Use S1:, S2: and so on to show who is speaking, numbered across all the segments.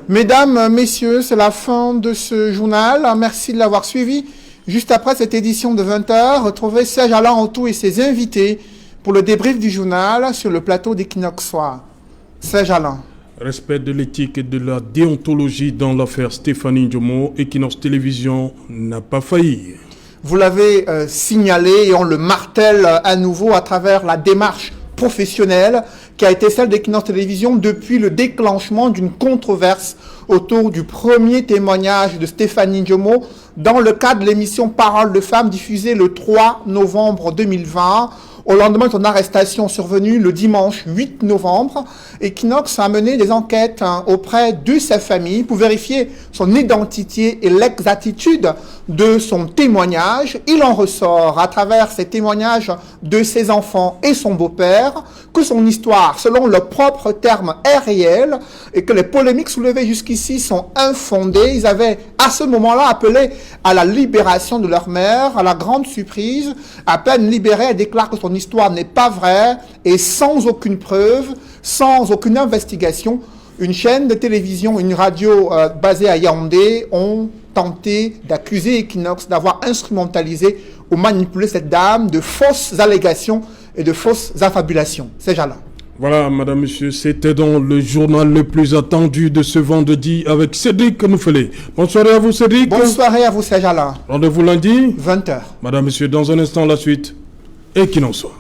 S1: Mesdames, messieurs, c'est la fin de ce journal. Merci de l'avoir suivi. Juste après cette édition de 20h, retrouvez Serge Alain Autou et ses invités pour le débrief du journal sur le plateau d'Equinox Soir. Serge Alain.
S2: Respect de l'éthique et de la déontologie dans l'affaire Stéphanie Ndiomo, Equinox Télévision n'a pas failli.
S1: Vous l'avez signalé et on le martèle à nouveau à travers la démarche professionnelle qui a été celle d'Equinox Télévision depuis le déclenchement d'une controverse autour du premier témoignage de Stéphanie Ndiomo dans le cadre de l'émission Parole de femmes diffusée le 3 novembre 2020. Au lendemain de son arrestation survenue le dimanche 8 novembre, Equinox a mené des enquêtes auprès de sa famille pour vérifier son identité et l'exactitude de son témoignage. Il en ressort à travers ces témoignages de ses enfants et son beau-père que son histoire, selon leurs propres termes, est réelle et que les polémiques soulevées jusqu'ici sont infondées. Ils avaient à ce moment-là appelé à la libération de leur mère. À la grande surprise, à peine libérée, elle déclare que son histoire n'est pas vraie et sans aucune preuve, sans aucune investigation, une chaîne de télévision, une radio basée à Yaoundé ont tenté d'accuser Equinox d'avoir instrumentalisé ou manipulé cette dame de fausses allégations et de fausses affabulations. C'est Jala.
S2: Voilà, madame, monsieur, c'était donc le journal le plus attendu de ce vendredi avec Cédric Noufélé. Bonsoir à vous, Cédric.
S1: Bonsoir à vous, c'est Jala.
S2: Rendez-vous lundi
S1: 20h.
S2: Madame, monsieur, dans un instant, la suite. Et qu'il en soit.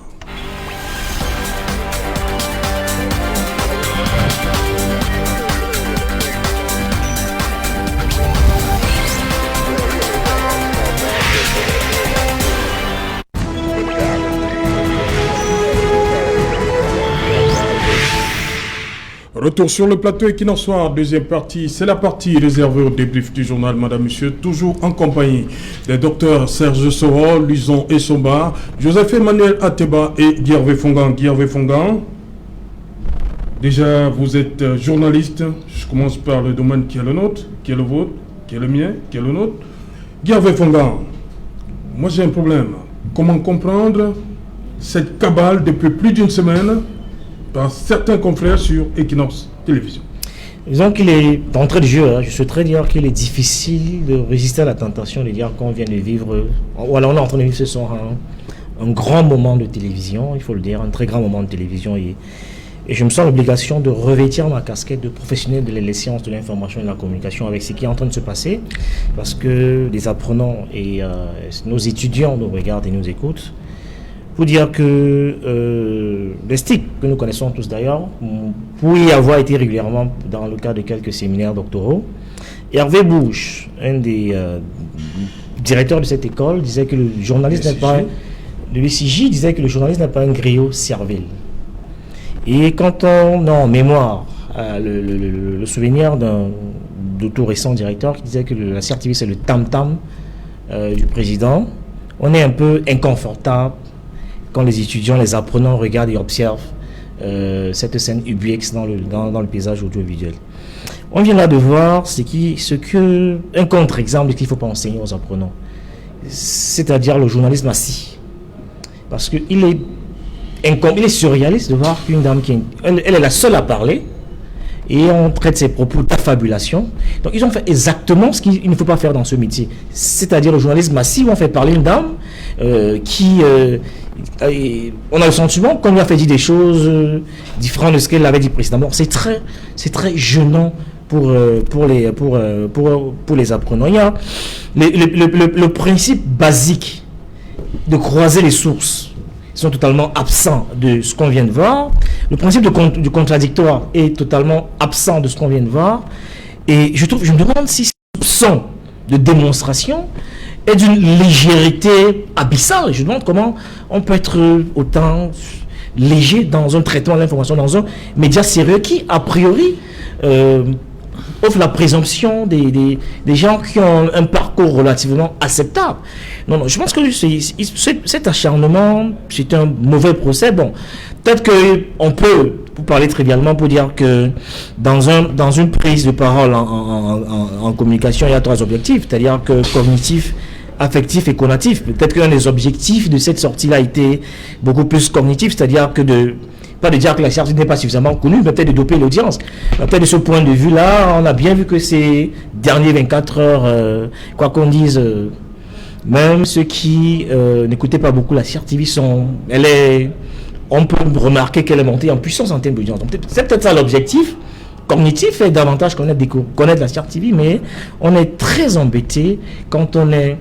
S2: Retour sur le plateau Equinox Soir, deuxième partie. C'est la partie réservée au débrief du journal, madame, monsieur, toujours en compagnie des docteurs Serge Soro, Luison Essomba, Joseph-Emmanuel Ateba et Guy-Hervé Fongan. Guy-Hervé Fongan, déjà, vous êtes journaliste. Je commence par le domaine qui est le nôtre, qui est le vôtre, qui est le mien, qui est le nôtre. Guy-Hervé Fongan, moi j'ai un problème. Comment comprendre cette cabale depuis plus d'une semaine par certains confrères sur Equinox Télévision?
S3: Disons qu'il est d'entrée de jeu, je souhaiterais dire qu'il est difficile de résister à la tentation de dire qu'on vient de vivre, voilà, on est en train de vivre ce soir un grand moment de télévision, il faut le dire, un très grand moment de télévision, et je me sens l'obligation de revêtir ma casquette de professionnel de les sciences de l'information et de la communication avec ce qui est en train de se passer, parce que les apprenants et nos étudiants nous regardent et nous écoutent. Pour dire que les STIC, que nous connaissons tous d'ailleurs, pour y avoir été régulièrement dans le cadre de quelques séminaires doctoraux, Hervé Bouche, un des directeurs de cette école, disait que le journaliste n'est pas... Le BCJ disait que le journaliste n'est pas un griot servile. Et quand on a en mémoire le souvenir d'un tout récent directeur qui disait que la CRTV c'est le tam-tam du président, on est un peu inconfortable quand les étudiants, les apprenants regardent et observent cette scène ubuex dans le paysage audiovisuel. On vient là de voir un contre-exemple qu'il ne faut pas enseigner aux apprenants, c'est-à-dire le journalisme assis. Parce qu'il est surréaliste de voir qu'une dame, elle est la seule à parler, et on traite ses propos d'affabulation. Donc ils ont fait exactement ce qu'il ne faut pas faire dans ce métier. C'est-à-dire le journalisme massif, on fait parler une dame on a le sentiment qu'on lui a fait dire des choses différentes de ce qu'elle avait dit précédemment. C'est très gênant pour les apprenants. Il y a le principe basique de croiser les sources. Ils sont totalement absents de ce qu'on vient de voir. Le principe du contradictoire est totalement absent de ce qu'on vient de voir. Et je me demande si ce soupçon de démonstration est d'une légèreté abyssale. Je me demande comment on peut être autant léger dans un traitement de l'information, dans un média sérieux qui, a priori, offre la présomption des gens qui ont un parcours relativement acceptable. Non, je pense que cet acharnement, c'est un mauvais procès. Bon, peut-être qu'on peut, pour parler trivialement, pour dire que dans une prise de parole en communication, il y a trois objectifs, c'est-à-dire que cognitif, affectif et conatif. Peut-être qu'un des objectifs de cette sortie-là a été beaucoup plus cognitif, c'est-à-dire que de pas de dire que la Charte n'est pas suffisamment connue, mais peut-être de doper l'audience. Peut-être de ce point de vue-là, on a bien vu que ces derniers 24 heures, quoi qu'on dise, même ceux qui n'écoutaient pas beaucoup la Charte TV, on peut remarquer qu'elle est montée en puissance en termes d'audience. C'est peut-être ça l'objectif cognitif, est davantage connaître la Charte TV, mais on est très embêté quand on est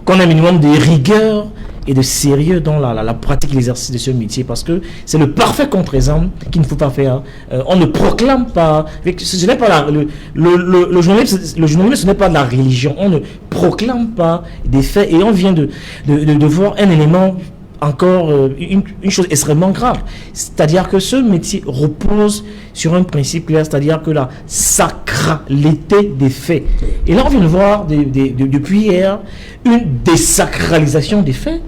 S3: qu'on a un minimum de rigueur et de sérieux dans la pratique et l'exercice de ce métier, parce que c'est le parfait contre-exemple qu'il ne faut pas faire. On ne proclame pas, ce n'est pas le journalisme, ce n'est pas de la religion, on ne proclame pas des faits, et on vient de voir un élément encore, une chose extrêmement grave, c'est-à-dire que ce métier repose sur un principe clair, c'est-à-dire que la sacralité des faits. Et là, on vient de voir depuis hier une désacralisation des faits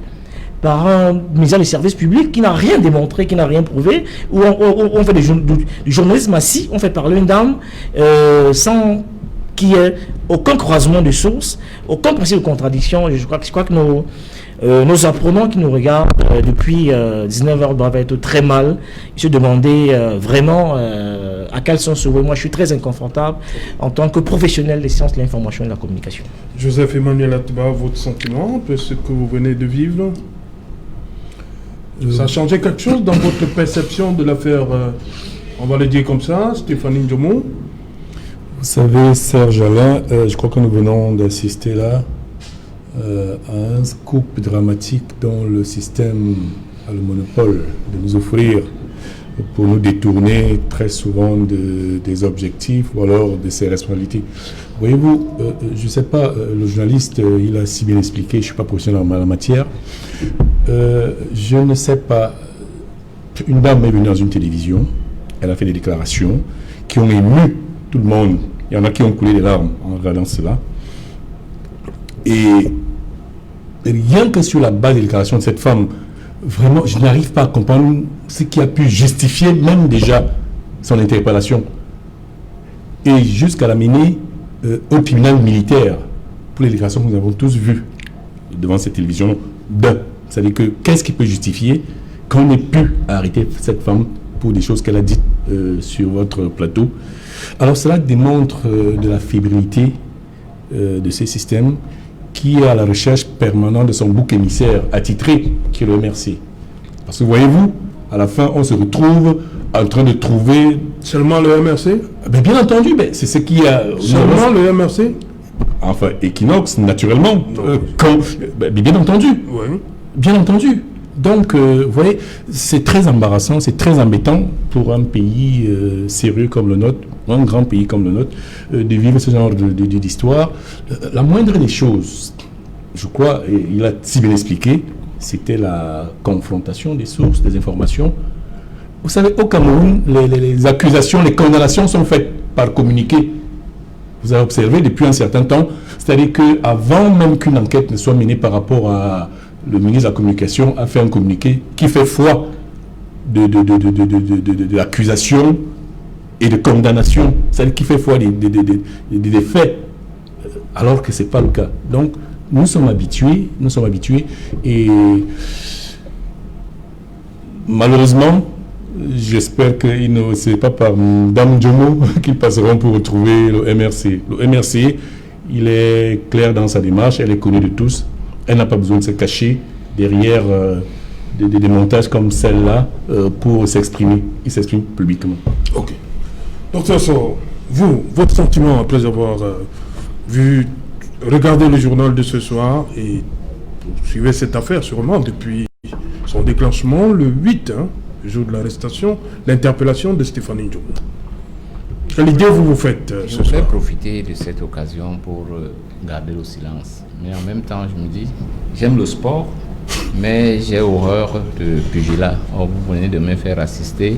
S3: par un ministère des services publics qui n'a rien démontré, qui n'a rien prouvé, où on fait du journalisme assis, on fait parler une dame sans qu'il y ait aucun croisement de sources, aucun principe de contradiction. Je crois que nos apprenants qui nous regardent depuis 19h doivent être très mal, se demander vraiment à quel sens se vouer. Moi, je suis très inconfortable en tant que professionnel des sciences de l'information et de la communication.
S2: Joseph Emmanuel Ateba, votre sentiment de ce que vous venez de vivre, ça a changé quelque chose dans votre perception de l'affaire, on va le dire comme ça, Stéphanie Ndjomo?
S4: Vous savez, Serge Alain, je crois que nous venons d'assister là à un scoop dramatique dont le système a le monopole de nous offrir pour nous détourner très souvent des objectifs ou alors de ses responsabilités. Voyez-vous, je ne sais pas, le journaliste, il a si bien expliqué, je ne suis pas professionnel en la matière. Je ne sais pas, une dame est venue dans une télévision, elle a fait des déclarations qui ont ému tout le monde. Il y en a qui ont coulé des larmes en regardant cela. Et rien que sur la base des déclarations de cette femme, vraiment, je n'arrive pas à comprendre ce qui a pu justifier même déjà son interpellation. Et jusqu'à la mener au tribunal militaire, pour les déclarations que nous avons tous vues devant cette télévision, c'est-à-dire que qu'est-ce qui peut justifier qu'on ait pu arrêter cette femme pour des choses qu'elle a dites sur votre plateau. Alors cela démontre de la fébrilité de ces systèmes qui est à la recherche permanente de son bouc émissaire attitré, qui est le MRC. Parce que voyez-vous, à la fin, on se retrouve en train de trouver...
S2: Seulement le MRC?
S4: Mais bien entendu, c'est ce qui a...
S2: Seulement le MRC?
S4: Enfin, Equinox, naturellement. Bien entendu.
S2: Oui.
S4: Bien entendu. Donc, vous voyez, c'est très embarrassant, c'est très embêtant pour un pays sérieux comme le nôtre, un grand pays comme le nôtre, de vivre ce genre d'histoire. La moindre des choses, je crois, et il a si bien expliqué, c'était la confrontation des sources, des informations. Vous savez, au Cameroun, les accusations, les condamnations sont faites par communiqué. Vous avez observé depuis un certain temps, c'est-à-dire qu'avant même qu'une enquête ne soit menée par rapport à... Le ministre de la Communication a fait un communiqué qui fait foi de l'accusation et de condamnation, c'est-à-dire qui fait foi des faits, alors que ce n'est pas le cas. Donc, nous sommes habitués, et malheureusement, j'espère que ce n'est pas par Dame Ndjomo qu'ils passeront pour retrouver le MRC. Le MRC, il est clair dans sa démarche, elle est connue de tous. Elle n'a pas besoin de se cacher derrière des montages comme celle-là pour s'exprimer. Il s'exprime publiquement.
S2: Ok. Docteur So, votre sentiment après avoir regardé le journal de ce soir et suivez cette affaire sûrement depuis son déclenchement le 8, le jour de l'arrestation, l'interpellation de Stéphanie Ndjomo. Quelle idée vous faites
S5: Je
S2: ce
S5: voudrais
S2: soir?
S5: profiter de cette occasion pour garder le silence. Mais en même temps, je me dis, j'aime le sport, mais j'ai horreur de pugilat. Or, vous venez de me faire assister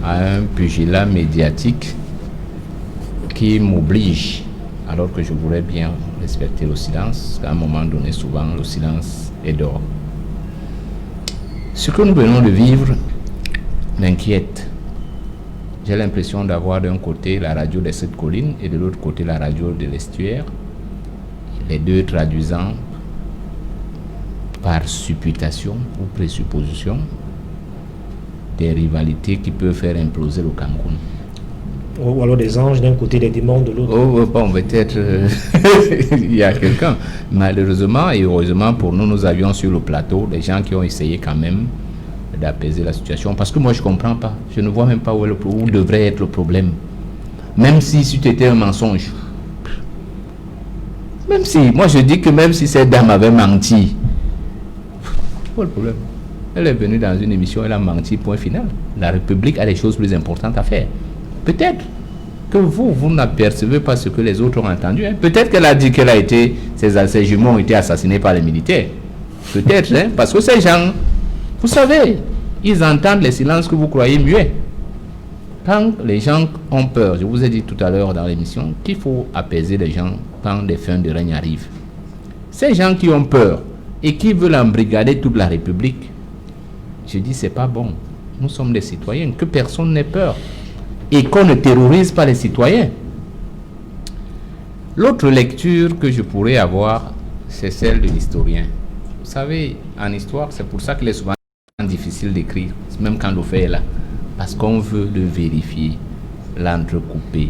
S5: à un pugilat médiatique qui m'oblige, alors que je voudrais bien respecter le silence, qu'à un moment donné, souvent, le silence est d'or. Ce que nous venons de vivre m'inquiète. J'ai l'impression d'avoir d'un côté la radio des 7 collines et de l'autre côté la radio de l'estuaire, les deux traduisant par supputation ou présupposition, des rivalités qui peuvent faire imploser le Cameroun.
S3: Ou alors des anges d'un côté, des démons de l'autre.
S5: Oh, bon, peut-être il y a quelqu'un. Malheureusement et heureusement pour nous, nous avions sur le plateau des gens qui ont essayé quand même d'apaiser la situation. Parce que moi, je ne comprends pas. Je ne vois même pas où devrait être le problème. Même si c'était un mensonge. Même si, moi je dis que même si cette dame avait menti, pas le problème. Elle est venue dans une émission, elle a menti, point final. La République a des choses plus importantes à faire. Peut-être que vous n'apercevez pas ce que les autres ont entendu. Hein. Peut-être qu'elle a dit qu'elle a été, ses jumeaux ont été assassinés par les militaires. Peut-être, hein, parce que ces gens, vous savez, ils entendent les silences que vous croyez muets. Quand les gens ont peur, je vous ai dit tout à l'heure dans l'émission qu'il faut apaiser les gens quand les fins de règne arrivent. Ces gens qui ont peur et qui veulent embrigader toute la République, je dis c'est pas bon. Nous sommes des citoyens, que personne n'ait peur. Et qu'on ne terrorise pas les citoyens. L'autre lecture que je pourrais avoir, c'est celle de l'historien. Vous savez, en histoire, c'est pour ça qu'il est souvent difficile d'écrire, même quand le fait est là. Parce qu'on veut le vérifier, l'entrecouper,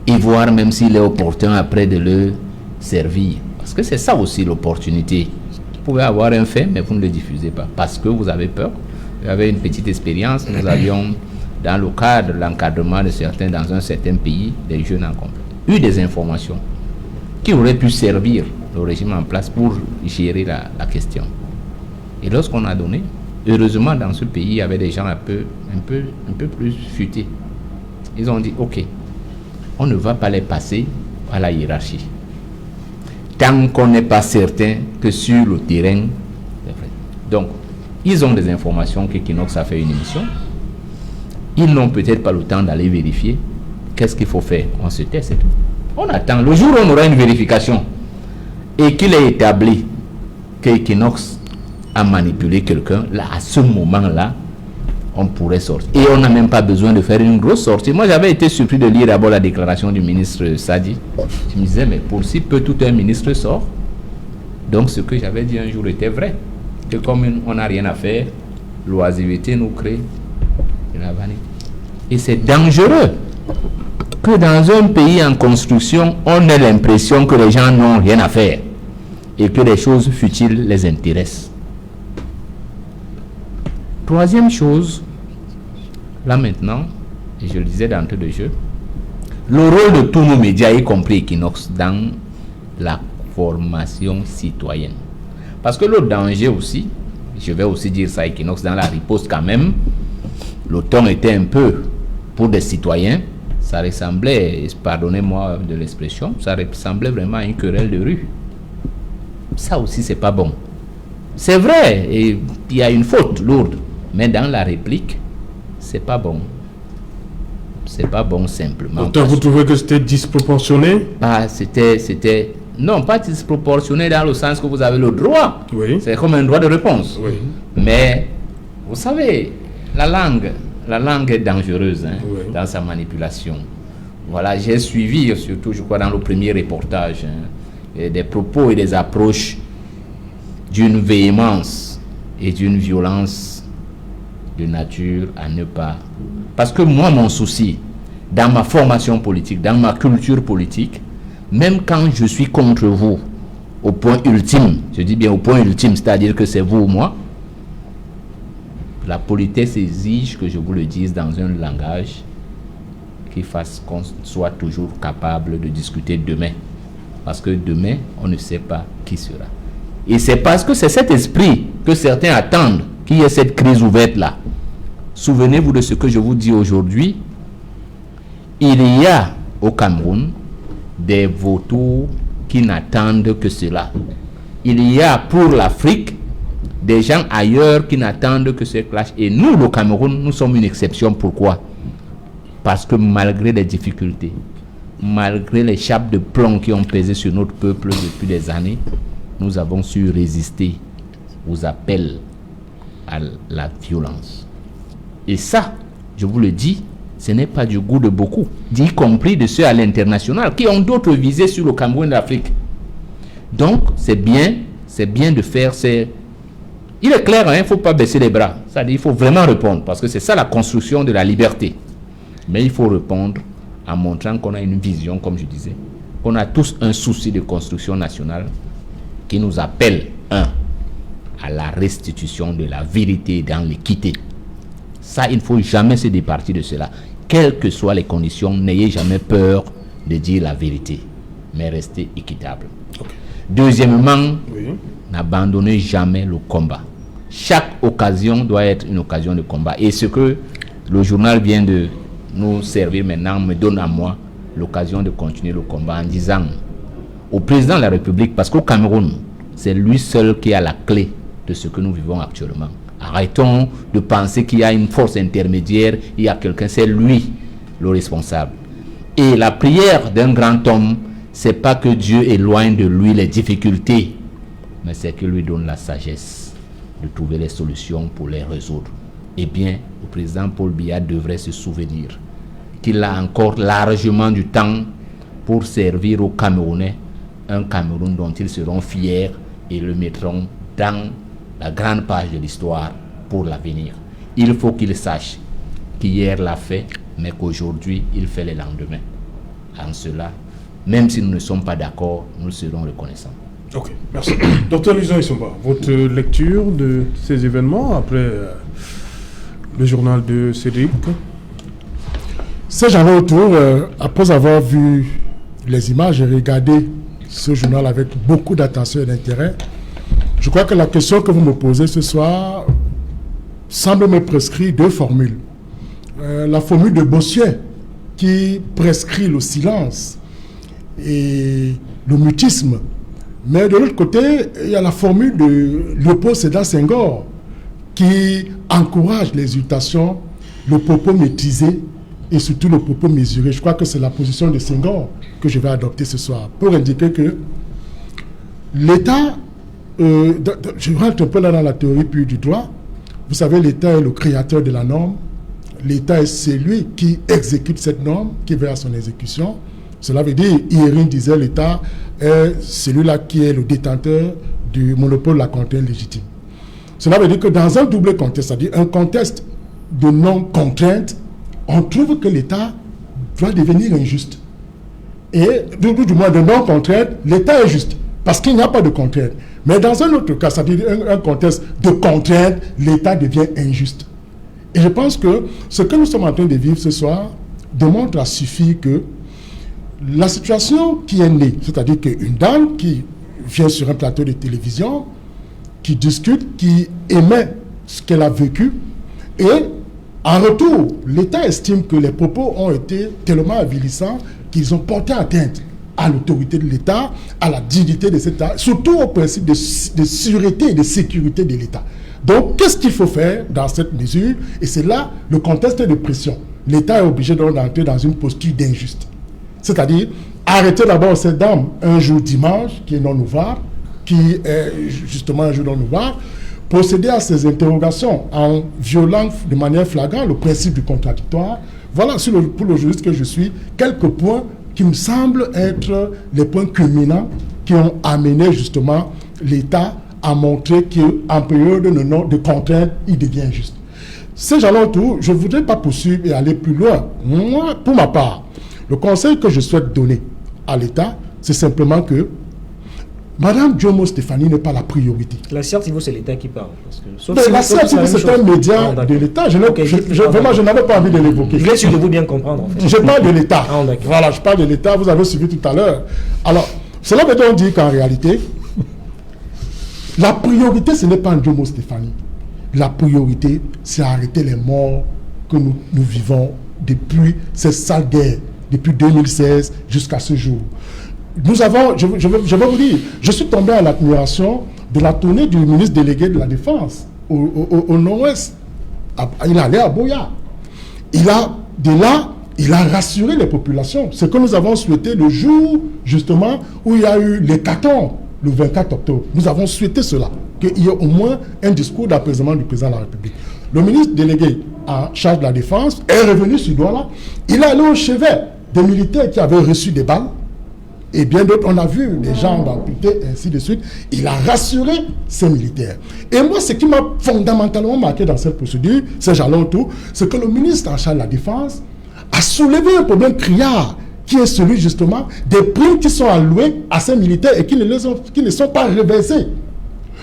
S5: et voir même s'il est opportun après de le servir. Parce que c'est ça aussi l'opportunité. Vous pouvez avoir un fait, mais vous ne le diffusez pas. Parce que vous avez peur. J'avais une petite expérience, nous avions... dans le cadre de l'encadrement de certains dans un certain pays, des jeunes en complet, eu des informations qui auraient pu servir le régime en place pour gérer la question. Et lorsqu'on a donné, heureusement dans ce pays, il y avait des gens un peu plus futés. Ils ont dit, ok, on ne va pas les passer à la hiérarchie. Tant qu'on n'est pas certain que sur le terrain, c'est vrai. Donc, ils ont des informations qu'Equinox a fait une émission. Ils n'ont peut-être pas le temps d'aller vérifier. Qu'est-ce qu'il faut faire? On se tait, c'est tout. On attend. Le jour où on aura une vérification et qu'il est établi que Equinox a manipulé quelqu'un, là, à ce moment-là, on pourrait sortir. Et on n'a même pas besoin de faire une grosse sortie. Moi, j'avais été surpris de lire d'abord la déclaration du ministre Sadi. Je me disais, mais pour si peu tout un ministre sort. Donc, ce que j'avais dit un jour était vrai. Que comme on n'a rien à faire, l'oisiveté nous crée la vanité. Et c'est dangereux que dans un pays en construction, on ait l'impression que les gens n'ont rien à faire et que les choses futiles les intéressent. Troisième chose, là maintenant, et je le disais d'entrée de jeu, le rôle de tous nos médias, y compris Equinox, dans la formation citoyenne. Parce que le danger aussi, je vais aussi dire ça à Equinox, dans la riposte quand même, le ton était un peu, pour des citoyens, ça ressemblait, pardonnez-moi de l'expression, ça ressemblait vraiment à une querelle de rue. Ça aussi, c'est pas bon. C'est vrai, et il y a une faute lourde, mais dans la réplique, c'est pas bon. C'est pas bon simplement.
S2: Pourtant, vous trouvez que c'était disproportionné?
S5: C'était... Non, pas disproportionné dans le sens que vous avez le droit.
S2: Oui.
S5: C'est comme un droit de réponse.
S2: Oui.
S5: Mais, vous savez... La langue est dangereuse hein, oui. Dans sa manipulation. Voilà, j'ai suivi, surtout je crois dans le premier reportage, hein, des propos et des approches d'une véhémence et d'une violence de nature à ne pas... Parce que moi, mon souci, dans ma formation politique, dans ma culture politique, même quand je suis contre vous, au point ultime, je dis bien au point ultime, c'est-à-dire que c'est vous ou moi, la politesse exige que je vous le dise dans un langage qui fasse qu'on soit toujours capable de discuter demain. Parce que demain, on ne sait pas qui sera. Et c'est parce que c'est cet esprit que certains attendent qu'il y ait cette crise ouverte là. Souvenez-vous de ce que je vous dis aujourd'hui. Il y a au Cameroun des vautours qui n'attendent que cela. Il y a pour l'Afrique des gens ailleurs qui n'attendent que ce clash. Et nous, le Cameroun, nous sommes une exception. Pourquoi? Parce que malgré les difficultés, malgré les chapes de plomb qui ont pesé sur notre peuple depuis des années, nous avons su résister aux appels à la violence. Et ça, je vous le dis, ce n'est pas du goût de beaucoup, y compris de ceux à l'international qui ont d'autres visées sur le Cameroun et l'Afrique. Donc, c'est bien de faire ces Il est clair, il ne faut pas baisser les bras. C'est-à-dire, il faut vraiment répondre, parce que c'est ça la construction de la liberté. Mais il faut répondre en montrant qu'on a une vision, comme je disais, qu'on a tous un souci de construction nationale qui nous appelle, à la restitution de la vérité dans l'équité. Ça, il ne faut jamais se départir de cela. Quelles que soient les conditions, n'ayez jamais peur de dire la vérité, mais restez équitable. Okay. Deuxièmement, n'abandonnez jamais le combat. Chaque occasion doit être une occasion de combat. Et ce que le journal vient de nous servir maintenant me donne à moi l'occasion de continuer le combat en disant au président de la République, parce qu'au Cameroun, c'est lui seul qui a la clé de ce que nous vivons actuellement. Arrêtons de penser qu'il y a une force intermédiaire, il y a quelqu'un, c'est lui le responsable. Et la prière d'un grand homme, c'est pas que Dieu éloigne de lui les difficultés, mais c'est qu'il lui donne la sagesse de trouver les solutions pour les résoudre. Eh bien, le président Paul Biya devrait se souvenir qu'il a encore largement du temps pour servir aux Camerounais, un Cameroun dont ils seront fiers et le mettront dans la grande page de l'histoire pour l'avenir. Il faut qu'il sache qu'hier l'a fait, mais qu'aujourd'hui, il fait les lendemains. En cela, même si nous ne sommes pas d'accord, nous serons reconnaissants.
S2: Ok, merci. Docteur Lison Issoumba, votre lecture de ces événements après le journal de Cédric?
S6: Ces gens-là autour, après avoir vu les images et regardé ce journal avec beaucoup d'attention et d'intérêt, je crois que la question que vous me posez ce soir semble me prescrire deux formules. La formule de Bossuet qui prescrit le silence et le mutisme. Mais de l'autre côté, il y a la formule de Léopold Sédar Senghor qui encourage l'exultation, le propos maîtrisé et surtout le propos mesuré. Je crois que c'est la position de Senghor que je vais adopter ce soir pour indiquer que l'État, je rentre un peu là dans la théorie pure du droit. Vous savez, l'État est le créateur de la norme. L'État est celui qui exécute cette norme, qui veille à son exécution. Cela veut dire, Hierine disait, l'État est celui-là qui est le détenteur du monopole de la contrainte légitime. Cela veut dire que dans un double contexte, c'est-à-dire un contexte de non-contrainte, on trouve que l'État doit devenir injuste. Et du moins de non-contrainte, l'État est juste, parce qu'il n'y a pas de contrainte. Mais dans un autre cas, c'est-à-dire un contexte de contrainte, l'État devient injuste. Et je pense que ce que nous sommes en train de vivre ce soir démontre à suffire que la situation qui est née, c'est-à-dire qu'une dame qui vient sur un plateau de télévision, qui discute, qui émet ce qu'elle a vécu, et en retour, l'État estime que les propos ont été tellement avilissants qu'ils ont porté atteinte à l'autorité de l'État, à la dignité de cet État, surtout au principe de sûreté et de sécurité de l'État. Donc, qu'est-ce qu'il faut faire dans cette mesure? Et c'est là le contexte de pression. L'État est obligé d'entrer dans une posture d'injuste. C'est-à-dire, arrêter d'abord cette dame un jour dimanche, qui est non ouvrable, qui est justement un jour non ouvrable, procéder à ces interrogations en violant de manière flagrante le principe du contradictoire. Voilà, pour le juriste que je suis, quelques points qui me semblent être les points culminants qui ont amené justement l'État à montrer qu'en période de contrainte, il devient injuste. Ces gens-là autour, je ne voudrais pas poursuivre et aller plus loin. Moi, pour ma part, le conseil que je souhaite donner à l'État, c'est simplement que Madame Diomo Stéphanie n'est pas la priorité.
S3: La CERT TV, c'est l'État qui parle.
S6: La CERT TV, c'est un média de l'État. Vraiment, je n'avais pas envie de l'évoquer.
S3: Je vais essayer de vous bien comprendre. En fait.
S6: Je parle de l'État. Voilà, je parle de l'État. Vous avez suivi tout à l'heure. Alors, cela veut donc dire qu'en réalité, la priorité, ce n'est pas Diomo Stéphanie. La priorité, c'est arrêter les morts que nous vivons depuis cette sale guerre, depuis 2016 jusqu'à ce jour. Nous avons, je vais vous dire, je suis tombé à l'admiration de la tournée du ministre délégué de la Défense au nord-ouest. Il est allé à Boya. Il a rassuré les populations. Ce que nous avons souhaité le jour, justement, où il y a eu l'hécatombe, le 24 octobre. Nous avons souhaité cela, qu'il y ait au moins un discours d'apaisement du président de la République. Le ministre délégué en charge de la Défense est revenu sur Douala. Il est allé au chevet des militaires qui avaient reçu des balles. et bien d'autres. On a vu des gens amputés, ainsi de suite. Il a rassuré ses militaires. Et moi, ce qui m'a fondamentalement marqué dans cette procédure, c'est c'est que le ministre en charge de la Défense a soulevé un problème criard, qui est celui justement des primes qui sont allouées à ces militaires et qui ne sont pas reversées.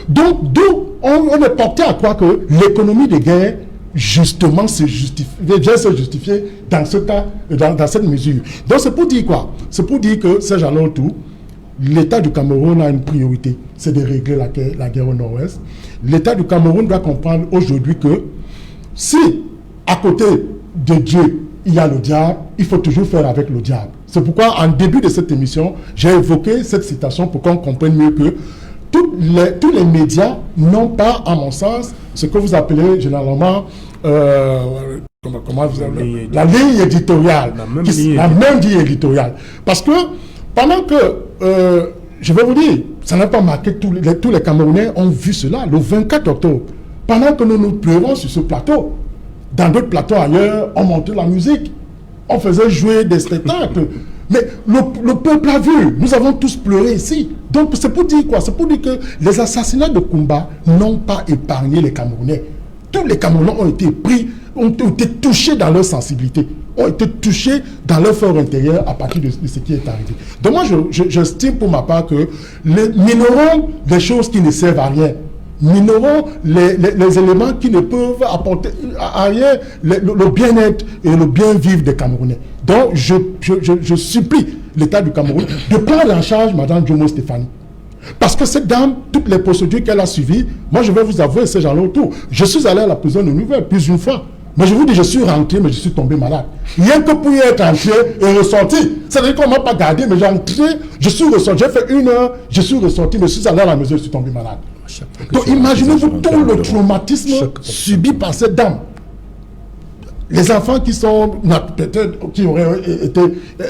S6: Donc, d'où on est porté à croire que l'économie de guerre, justement, vient se justifier dans ce cas, dans cette mesure. Donc, c'est pour dire quoi? C'est pour dire que ces gens-là autour, l'État du Cameroun a une priorité, c'est de régler la guerre au nord-ouest. L'État du Cameroun doit comprendre aujourd'hui que si, à côté de Dieu, il y a le diable, il faut toujours faire avec le diable. C'est pourquoi, en début de cette émission, j'ai évoqué cette citation pour qu'on comprenne mieux que tous les médias n'ont pas, à mon sens, ce que vous appelez généralement comment vous appelez, la ligne éditoriale. La même ligne éditoriale. Parce que pendant que, je vais vous dire, ça n'a pas marqué, tous les Camerounais ont vu cela le 24 octobre. Pendant que nous pleurons sur ce plateau, dans d'autres plateaux ailleurs, on montait la musique, on faisait jouer des spectacles. Mais le peuple a vu, nous avons tous pleuré ici. Donc c'est pour dire quoi? C'est pour dire que les assassinats de Kumba n'ont pas épargné les Camerounais. Tous les Camerounais ont été pris, ont été touchés dans leur sensibilité, ont été touchés dans leur fort intérieur à partir de ce qui est arrivé. Donc moi, j'estime pour ma part que minorons des choses qui ne servent à rien. Minorons les éléments qui ne peuvent apporter à rien le bien-être et le bien-vivre des Camerounais. Donc, je supplie l'État du Cameroun de prendre en charge Mme Jomo Stéphanie. Parce que cette dame, toutes les procédures qu'elle a suivies, moi je vais vous avouer, ces gens-là autour, je suis allé à la prison de Nouvelle plus d'une fois. Mais je vous dis, je suis rentré, mais je suis tombé malade. Rien que pour y être entré et ressorti. C'est-à-dire qu'on ne m'a pas gardé, mais j'ai entré, je suis ressorti. J'ai fait 1 heure, je suis ressorti, mais je suis allé à la maison, je suis tombé malade. Donc imaginez-vous tout le traumatisme subi par cette dame. Les enfants qui auraient été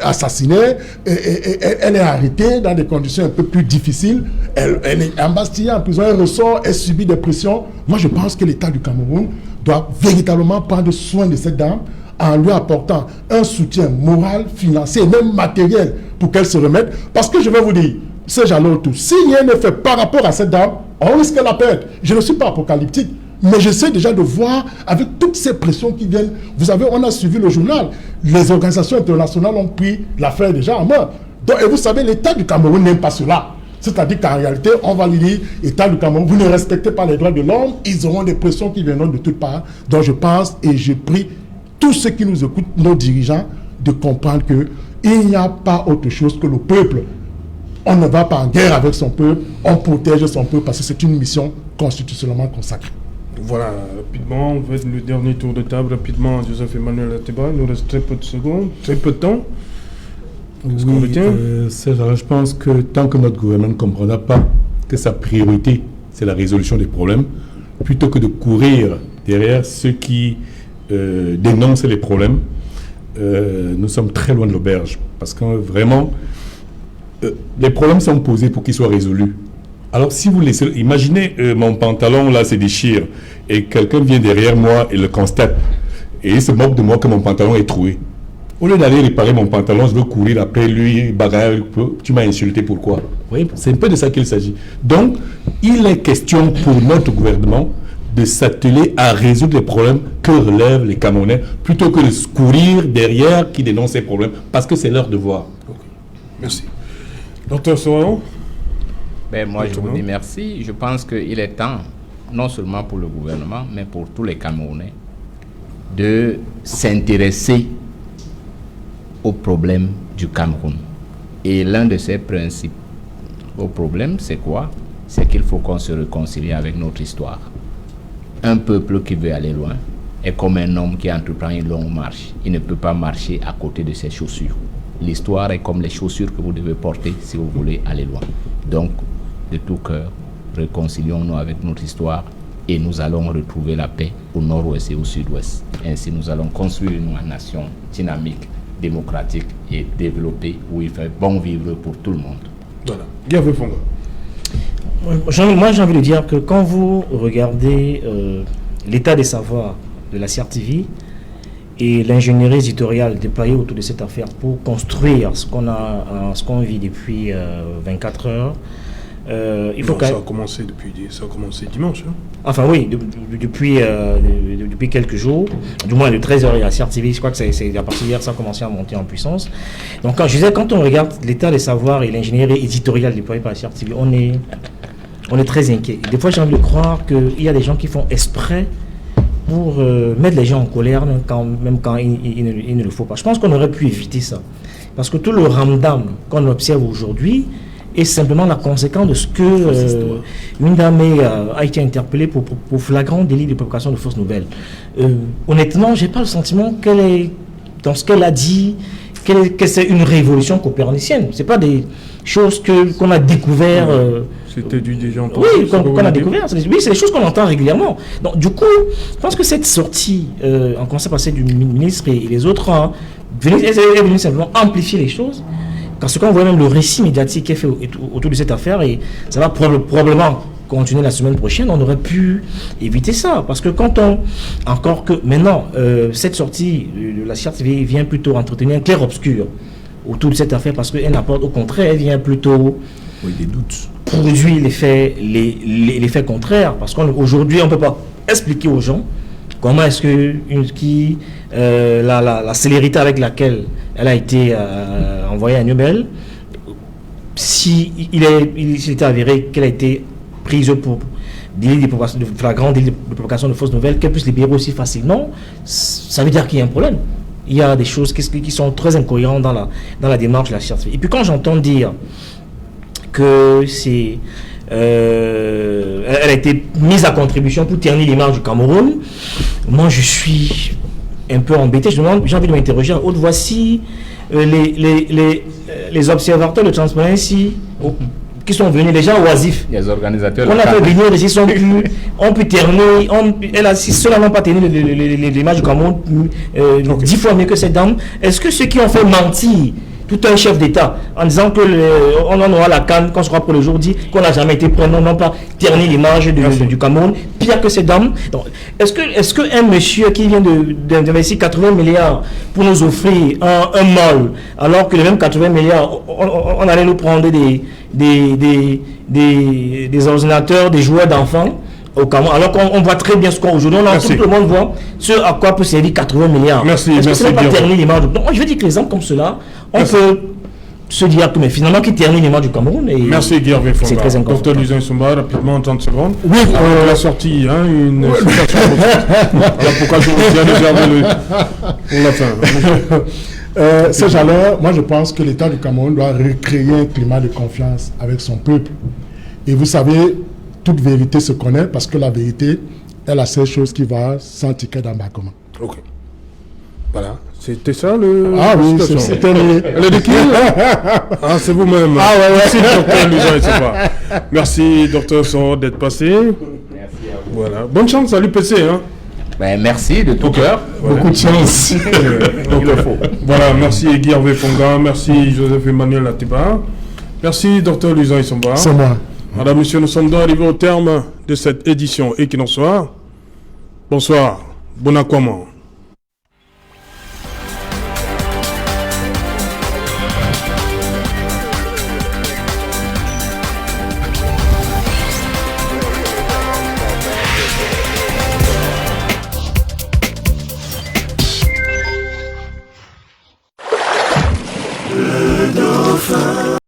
S6: assassinés, elle est arrêtée dans des conditions un peu plus difficiles. Elle est embastillée en prison, elle ressort, elle subit des pressions. Moi, je pense que l'État du Cameroun doit véritablement prendre soin de cette dame en lui apportant un soutien moral, financier et même matériel pour qu'elle se remette. Parce que je vais vous dire, ces gens-là autour, si rien n'est fait par rapport à cette dame, on risque la perte. Je ne suis pas apocalyptique, mais j'essaie déjà de voir avec toutes ces pressions qui viennent. Vous savez, on a suivi le journal. Les organisations internationales ont pris l'affaire déjà en main. Donc, et vous savez, l'État du Cameroun n'aime pas cela. C'est-à-dire qu'en réalité, on va lui dire, État du Cameroun, vous ne respectez pas les droits de l'homme, ils auront des pressions qui viendront de toutes parts. Donc je pense et je prie tous ceux qui nous écoutent, nos dirigeants, de comprendre qu'il n'y a pas autre chose que le peuple. On ne va pas en guerre avec son peuple, on protège son peuple parce que c'est une mission constitutionnellement consacrée.
S2: Voilà, rapidement, on fait le dernier tour de table, rapidement, Joseph Emmanuel Ateba, il nous reste très peu de secondes, très peu de temps.
S4: Oui, je pense que tant que notre gouvernement ne comprendra pas que sa priorité, c'est la résolution des problèmes, plutôt que de courir derrière ceux qui dénoncent les problèmes, nous sommes très loin de l'auberge. Parce que vraiment, les problèmes sont posés pour qu'ils soient résolus. Alors si vous laissez, imaginez mon pantalon là se déchire et quelqu'un vient derrière moi et le constate et il se moque de moi que mon pantalon est troué. Au lieu d'aller réparer mon pantalon, je veux courir après lui, bagarre, tu m'as insulté, pourquoi? Oui, c'est un peu de ça qu'il s'agit. Donc, il est question pour notre gouvernement de s'atteler à résoudre les problèmes que relèvent les Camerounais, plutôt que de courir derrière qui dénoncent ces problèmes, parce que c'est leur devoir.
S2: Okay. Merci. Docteur Soron?
S5: Moi, je vous dis merci. Je pense qu'il est temps, non seulement pour le gouvernement, mais pour tous les Camerounais, de s'intéresser aux problèmes du Cameroun. Et l'un de ces principes au problème, c'est quoi? C'est qu'il faut qu'on se réconcilie avec notre histoire. Un peuple qui veut aller loin est comme un homme qui entreprend une longue marche. Il ne peut pas marcher à côté de ses chaussures. L'histoire est comme les chaussures que vous devez porter si vous voulez aller loin. Donc, de tout cœur, réconcilions-nous avec notre histoire et nous allons retrouver la paix au nord-ouest et au sud-ouest. Ainsi, nous allons construire une nation dynamique, démocratique et développée où il fait bon vivre pour tout le monde.
S2: Voilà. Gervais Fonga.
S3: Moi, j'ai envie de dire que quand vous regardez l'état des savoirs de la CRTV et l'ingénierie éditoriale déployée autour de cette affaire pour construire ce qu'on vit depuis 24 heures. Il faut
S2: ça a commencé dimanche. Hein.
S3: Enfin oui, depuis quelques jours, du moins de 13h et à CRTV, je crois que c'est à partir d'hier ça a commencé à monter en puissance. Donc quand on regarde l'état des savoirs et l'ingénierie éditoriale déployée par la CRTV, on est très inquiet. Des fois j'ai envie de croire qu'il y a des gens qui font exprès pour mettre les gens en colère, même quand il ne le faut pas. Je pense qu'on aurait pu éviter ça. Parce que tout le ramdam qu'on observe aujourd'hui est simplement la conséquence de ce que une dame a été interpellée pour flagrant délit de propagation de fausses nouvelles. Honnêtement, je n'ai pas le sentiment qu'elle est, dans ce qu'elle a dit, que c'est une révolution copernicienne. Ce n'est pas des choses qu'on a découvert.
S2: C'était déjà entendu.
S3: Oui, qu'on a découvert. Oui, c'est des choses qu'on entend régulièrement. Donc, du coup, je pense que cette sortie, en conseil passé du ministre et les autres, est venue simplement amplifier les choses. Parce qu'on voit même le récit médiatique qui est fait autour de cette affaire, et ça va probablement continuer la semaine prochaine. On aurait pu éviter ça. Parce que encore que maintenant, cette sortie de la CRTV vient plutôt entretenir un clair-obscur autour de cette affaire, parce qu'elle n'apporte, au contraire, elle vient plutôt
S4: des doutes.
S3: Produire les faits contraires. Parce qu'aujourd'hui, on ne peut pas expliquer aux gens comment est-ce que la célérité avec laquelle elle a été envoyée à Nobel, si il était avéré qu'elle a été prise pour flagrant délit de propagation de fausses nouvelles, qu'elle puisse libérer aussi facilement, ça veut dire qu'il y a un problème. Il y a des choses qui sont très incohérentes dans la démarche de la CRTV. Et puis quand j'entends dire que elle a été mise à contribution pour ternir l'image du Cameroun, moi je suis un peu embêté. J'ai envie de m'interroger à haute voix si les observateurs de Transparency qui sont venus, les gens oisifs,
S5: les organisateurs,
S3: on a fait venir, on peut ternir, si ceux-là n'ont pas terni l'image du Cameroun 10 fois mieux que cette dame, est-ce que ceux qui ont fait mentir tout un chef d'État en disant qu'on en aura la canne, qu'on sera pour le jour dit qu'on n'a jamais été prêt, non pas terni l'image du Cameroun, pire que ces dames. Donc, est-ce qu'un monsieur qui vient d'investir 80 milliards pour nous offrir un mall, alors que les mêmes 80 milliards, on allait nous prendre des ordinateurs, des jouets d'enfants au Cameroun, alors qu'on voit très bien ce qu'aujourd'hui, tout le monde voit ce à quoi peut servir 80 milliards.
S2: Merci.
S3: Est-ce que ce n'est pas ternir l'image? Donc, je veux dire que les exemples comme cela, on peut se dire que, mais finalement, qui ternit l'image du Cameroun.
S2: Merci Guy Hervé Fonga.
S3: C'est très important.
S2: Docteur Luisin Nsumba, rapidement en 30 secondes.
S6: Oui,
S2: la sortie, une citation. Voilà pourquoi je vous tiens réservé pour la fin.
S6: Ces gens-là, moi je pense que l'État du Cameroun doit recréer un climat de confiance avec son peuple. Et vous savez, toute vérité se connaît parce que la vérité est la seule chose qui va sans ticket d'embarquement.
S2: Ok. Voilà. C'était ça le.
S6: Ah oui, c'était le.
S2: Elle est de qui? Ah, c'est vous-même.
S6: Ah ouais.
S2: Merci, docteur Luisin Nsumba. Merci, docteur Soro, d'être passé.
S5: Merci à vous.
S2: Voilà. Bonne chance à l'UPC. Hein.
S5: Merci de tout cœur.
S2: Voilà.
S6: Beaucoup de chance.
S5: Il le faut.
S2: Voilà, merci Guy Hervé Fonga, merci Joseph Emmanuel Atiba, merci docteur Luisin Nsumba.
S6: C'est moi.
S2: Madame, Monsieur, nous sommes donc arrivés au terme de cette édition Equinox Soir. Bonsoir, bon accouement.